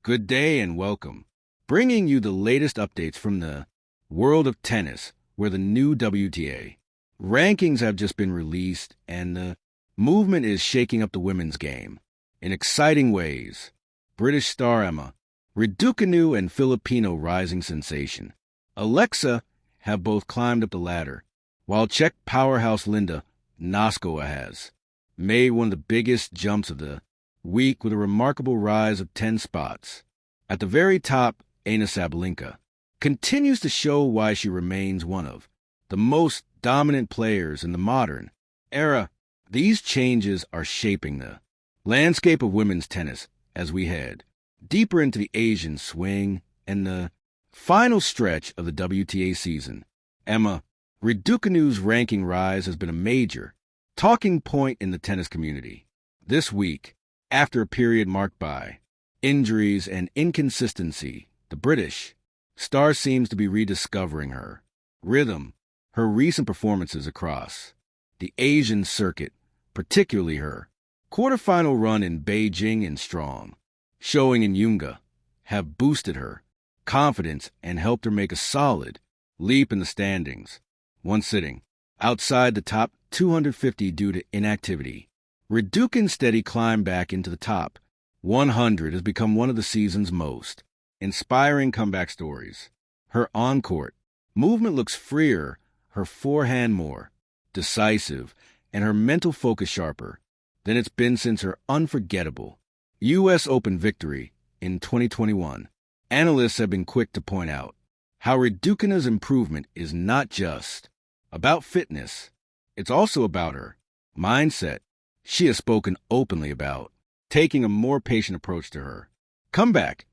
Good day and welcome, bringing you the latest updates from the world of tennis, where the new WTA rankings have just been released and the movement is shaking up the women's game in exciting ways. British star Emma, Raducanu and Filipino rising sensation Alexa have both climbed up the ladder, while Czech powerhouse Linda Noskova has made one of the biggest jumps of the week with a remarkable rise of 10 spots. At the very top, Sabalenka continues to show why she remains one of the most dominant players in the modern era. These changes are shaping the landscape of women's tennis as we head deeper into the Asian swing and the final stretch of the WTA season. Emma Raducanu's ranking rise has been a major talking point in the tennis community this week. After a period marked by injuries and inconsistency, the British star seems to be rediscovering her rhythm. Her recent performances across the Asian circuit, particularly her quarterfinal run in Beijing and strong showing in Yunga, have boosted her confidence and helped her make a solid leap in the standings. Once sitting outside the top 250 due to inactivity, Raducan's steady climb back into the top 100 has become one of the season's most inspiring comeback stories. Her on-court movement looks freer, her forehand more decisive, and her mental focus sharper than it's been since her unforgettable U.S. Open victory in 2021. Analysts have been quick to point out how Raducanu's improvement is not just about fitness, it's also about her mindset. She has spoken openly about taking a more patient approach to her comeback,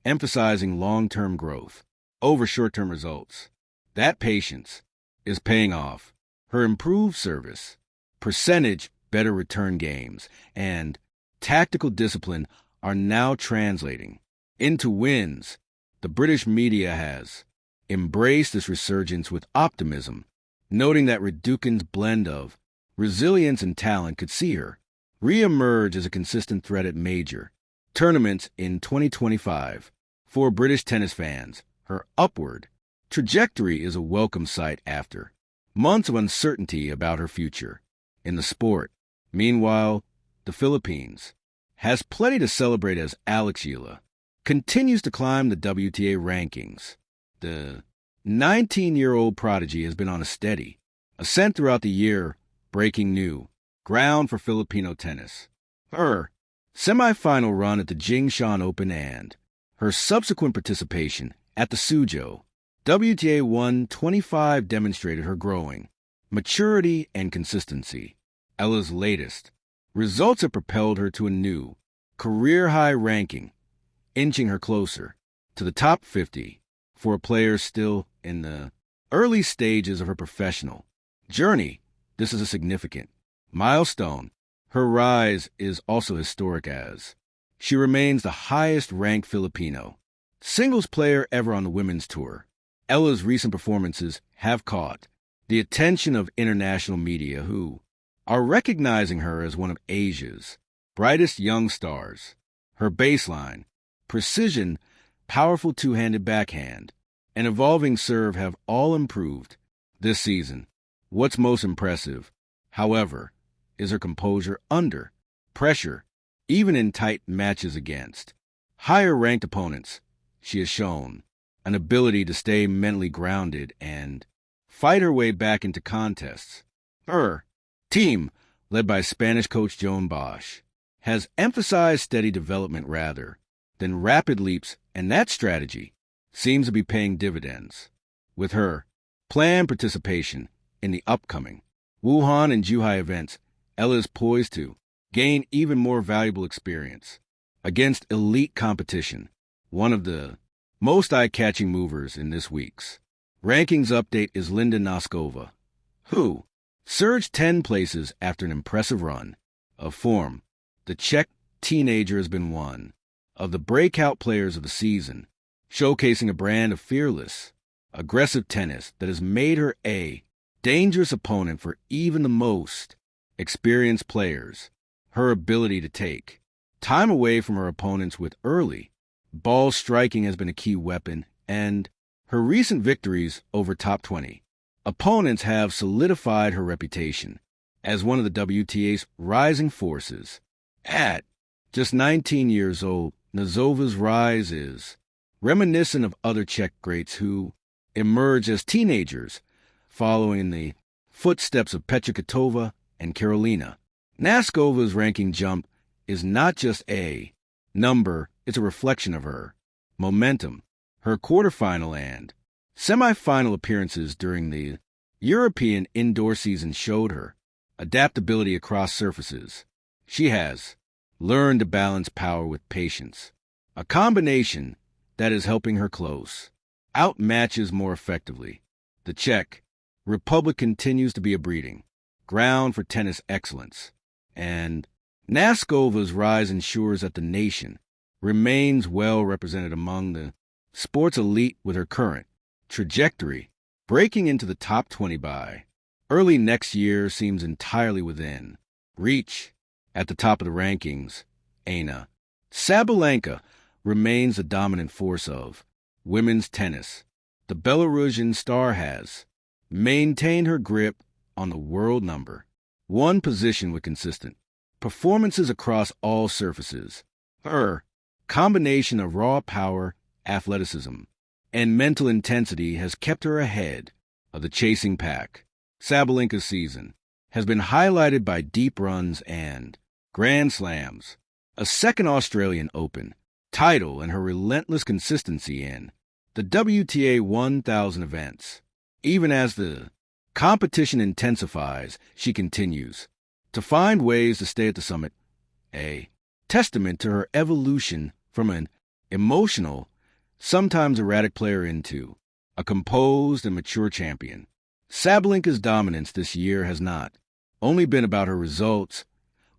emphasizing long-term growth over short-term results. That patience is paying off. Her improved service, percentage, better return games, and tactical discipline are now translating into wins. The British media has embraced this resurgence with optimism, noting that Raducan's blend of resilience and talent could see her re-emerge as a consistent threat at major tournaments in 2025. For British tennis fans, her upward trajectory is a welcome sight after months of uncertainty about her future in the sport. Meanwhile, the Philippines has plenty to celebrate as Eala continues to climb the WTA rankings. The 19-year-old prodigy has been on a steady ascent throughout the year, breaking new ground for Filipino tennis. Her semifinal run at the Jingshan Open and her subsequent participation at the Suzhou WTA 125 demonstrated her growing maturity and consistency. Eala's latest results have propelled her to a new career-high ranking, inching her closer to the top 50 for a player still in the early stages of her professional journey. This is a significant milestone. Her rise is also historic as she remains the highest-ranked Filipino singles player ever on the women's tour. Eala's recent performances have caught the attention of international media who are recognizing her as one of Asia's brightest young stars. Her baseline, precision, powerful two-handed backhand, and evolving serve have all improved this season. What's most impressive, however, is her composure under pressure, even in tight matches against higher-ranked opponents. She has shown an ability to stay mentally grounded and fight her way back into contests. Her team, led by Spanish coach Joan Bosch, has emphasized steady development rather than rapid leaps, and that strategy seems to be paying dividends. With her planned participation in the upcoming Wuhan and Zhuhai events, Eala is poised to gain even more valuable experience against elite competition. One of the most eye-catching movers in this week's rankings update is Linda Noskova, who surged 10 places after an impressive run of form. The Czech teenager has been one of the breakout players of the season, showcasing a brand of fearless, aggressive tennis that has made her a dangerous opponent for even the most experienced players. Her ability to take time away from her opponents with early ball striking has been a key weapon, and her recent victories over top 20 opponents have solidified her reputation as one of the WTA's rising forces. At just 19 years old, Nozova's rise is reminiscent of other Czech greats who emerged as teenagers following in the footsteps of Petra Kvitova and Karolina. Naskova's ranking jump is not just a number, it's a reflection of her momentum. Her quarterfinal and semifinal appearances during the European indoor season showed her adaptability across surfaces. She has learned to balance power with patience, a combination that is helping her close out matches more effectively. The Czech Republic continues to be a breeding ground for tennis excellence, and Naskova's rise ensures that the nation remains well represented among the sports elite, with her current trajectory breaking into the top 20 by early next year seems entirely within reach. At the top of the rankings, Aina Sabalenka remains the dominant force of women's tennis. The Belarusian star has maintained her grip on the world number one position with consistent performances across all surfaces. Her combination of raw power, athleticism, and mental intensity has kept her ahead of the chasing pack. Sabalenka's season has been highlighted by deep runs and Grand Slams, a second Australian Open title, and her relentless consistency in the WTA 1000 events. Even as the competition intensifies, she continues to find ways to stay at the summit, a testament to her evolution from an emotional, sometimes erratic player into a composed and mature champion. Sabalenka's dominance this year has not only been about her results,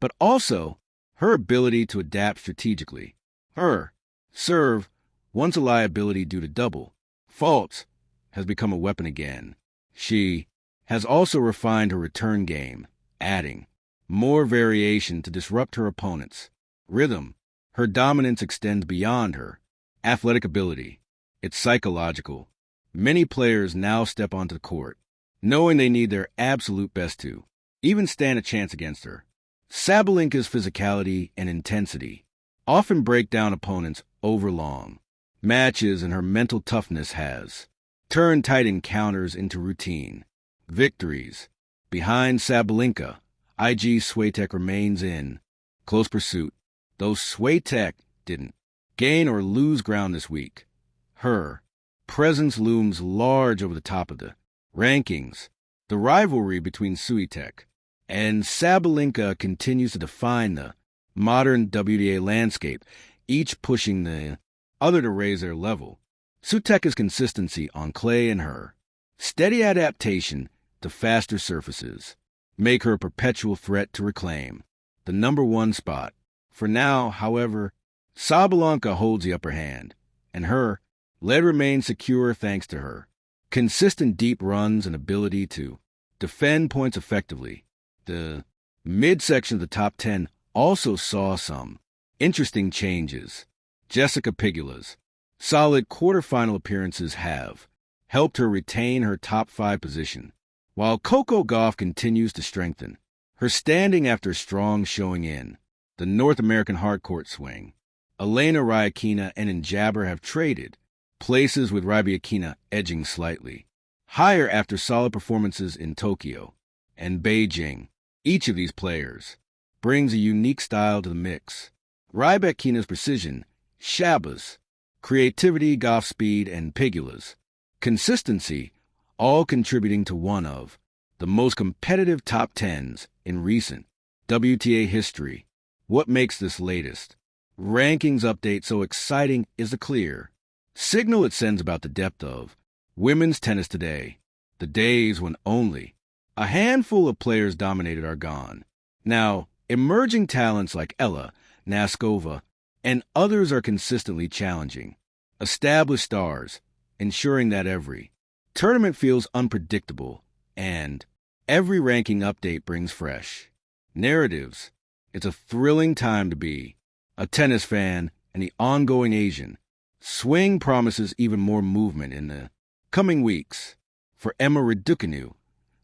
but also her ability to adapt strategically. Her serve, once a liability due to double faults, has become a weapon again. She has also refined her return game, adding more variation to disrupt her opponent's rhythm. Her dominance extends beyond her athletic ability. It's psychological. Many players now step onto the court knowing they need their absolute best to even stand a chance against her. Sabalenka's physicality and intensity often break down opponents over long matches, and her mental toughness has turned tight encounters into routine victories. Behind Sabalenka, IG Swiatek remains in close pursuit, though Swiatek didn't gain or lose ground this week. Her presence looms large over the top of the rankings. The rivalry between Swiatek and Sabalenka continues to define the modern WTA landscape, each pushing the other to raise their level. Swiatek's consistency on clay and her steady adaptation to faster surfaces make her a perpetual threat to reclaim the number one spot. For now, however, Sabalenka holds the upper hand, and her lead remains secure thanks to her consistent deep runs and ability to defend points effectively. The midsection of the top 10 also saw some interesting changes. Jessica Pegula's solid quarterfinal appearances have helped her retain her top 5 position, while Coco Gauff continues to strengthen her standing after a strong showing in the North American hardcourt swing. Elena Rybakina and Jabber have traded places, with Rybakina edging slightly higher after solid performances in Tokyo and Beijing. Each of these players brings a unique style to the mix. Rybakina's precision, Shaba's creativity, Gauff's speed, and Pegula's consistency, all contributing to one of the most competitive top 10s in recent WTA history. What makes this latest rankings update so exciting is the clear signal it sends about the depth of women's tennis today. The days when only a handful of players dominated are gone. Now, emerging talents like Eala, Naskova, and others are consistently challenging established stars, ensuring that every tournament feels unpredictable and every ranking update brings fresh narratives. It's a thrilling time to be a tennis fan, and the ongoing Asian Swing promises even more movement in the coming weeks. For Emma Raducanu,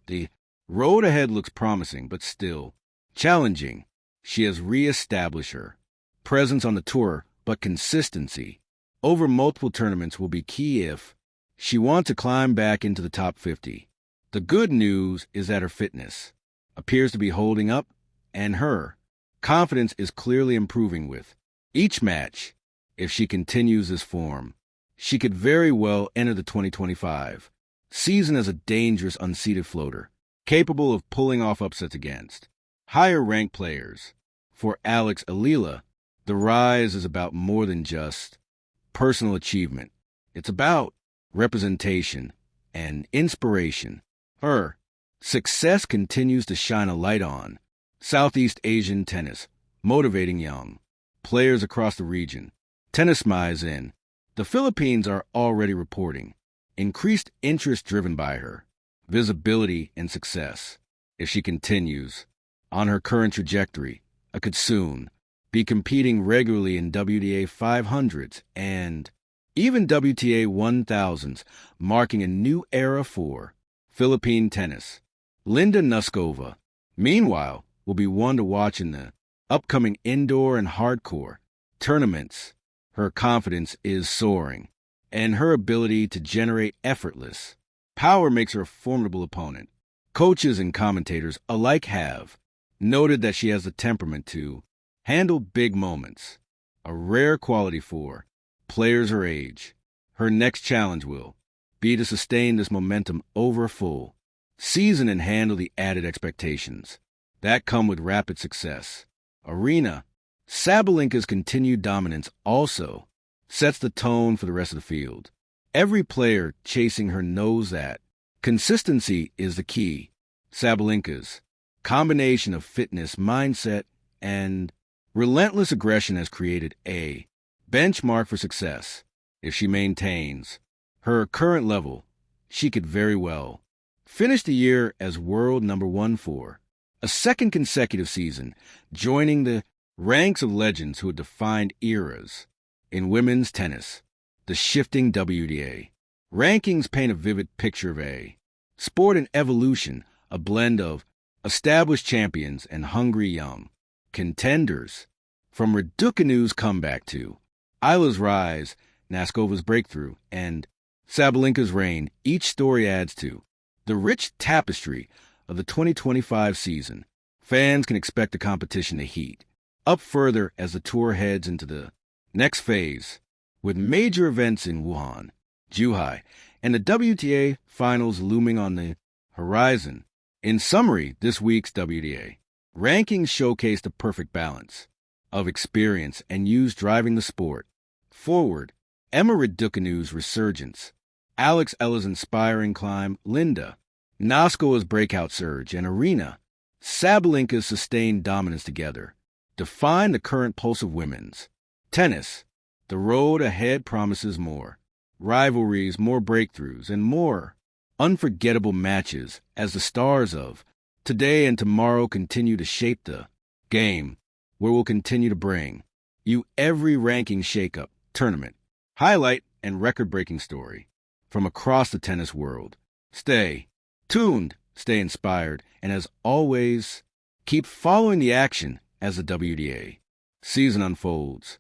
the road ahead looks promising, but still challenging. She has re-established her presence on the tour, but consistency over multiple tournaments will be key if she wants to climb back into the top 50. The good news is that her fitness appears to be holding up, and her confidence is clearly improving with each match. If she continues this form, she could very well enter the 2025 season as a dangerous unseeded floater, capable of pulling off upsets against higher-ranked players. For Eala, the rise is about more than just personal achievement. It's about representation and inspiration. Her success continues to shine a light on Southeast Asian tennis, motivating young players across the region. Tennis Mize in the Philippines are already reporting increased interest driven by her visibility and success. If she continues on her current trajectory, I could soon be competing regularly in WTA 500s and even WTA 1000s, marking a new era for Philippine tennis. Linda Noskova, meanwhile, will be one to watch in the upcoming indoor and hardcore tournaments. Her confidence is soaring, and her ability to generate effortless power makes her a formidable opponent. Coaches and commentators alike have noted that she has the temperament to handle big moments, a rare quality for players her age. Her next challenge will be to sustain this momentum over a full season and handle the added expectations that come with rapid success. Aryna Sabalenka's continued dominance also sets the tone for the rest of the field. Every player chasing her knows that consistency is the key. Sabalenka's combination of fitness, mindset, and relentless aggression has created a benchmark for success. If she maintains her current level, she could very well finish the year as world number 1 for a second consecutive season, joining the ranks of legends who have defined eras in women's tennis. The shifting WTA rankings paint a vivid picture of a sport in evolution, a blend of established champions and hungry young contenders. From Raducanu's comeback to Eala's rise, Noskova's breakthrough, and Sabalenka's reign, each story adds to the rich tapestry of the 2025 season. Fans can expect the competition to heat up further as the tour heads into the next phase, with major events in Wuhan, Zhuhai, and the WTA finals looming on the horizon. In summary, this week's WTA rankings showcased a perfect balance of experience and youth driving the sport forward. Emma Raducanu's resurgence, Eala's inspiring climb, Linda Noskova's breakout surge, and Aryna Sabalenka's sustained dominance together define the current pulse of women's tennis. The road ahead promises more rivalries, more breakthroughs, and more unforgettable matches as the stars of today and tomorrow continue to shape the game, where we'll continue to bring you every ranking shakeup, tournament, highlight, and record-breaking story from across the tennis world. Stay tuned, stay inspired, and as always, keep following the action as the WTA season unfolds.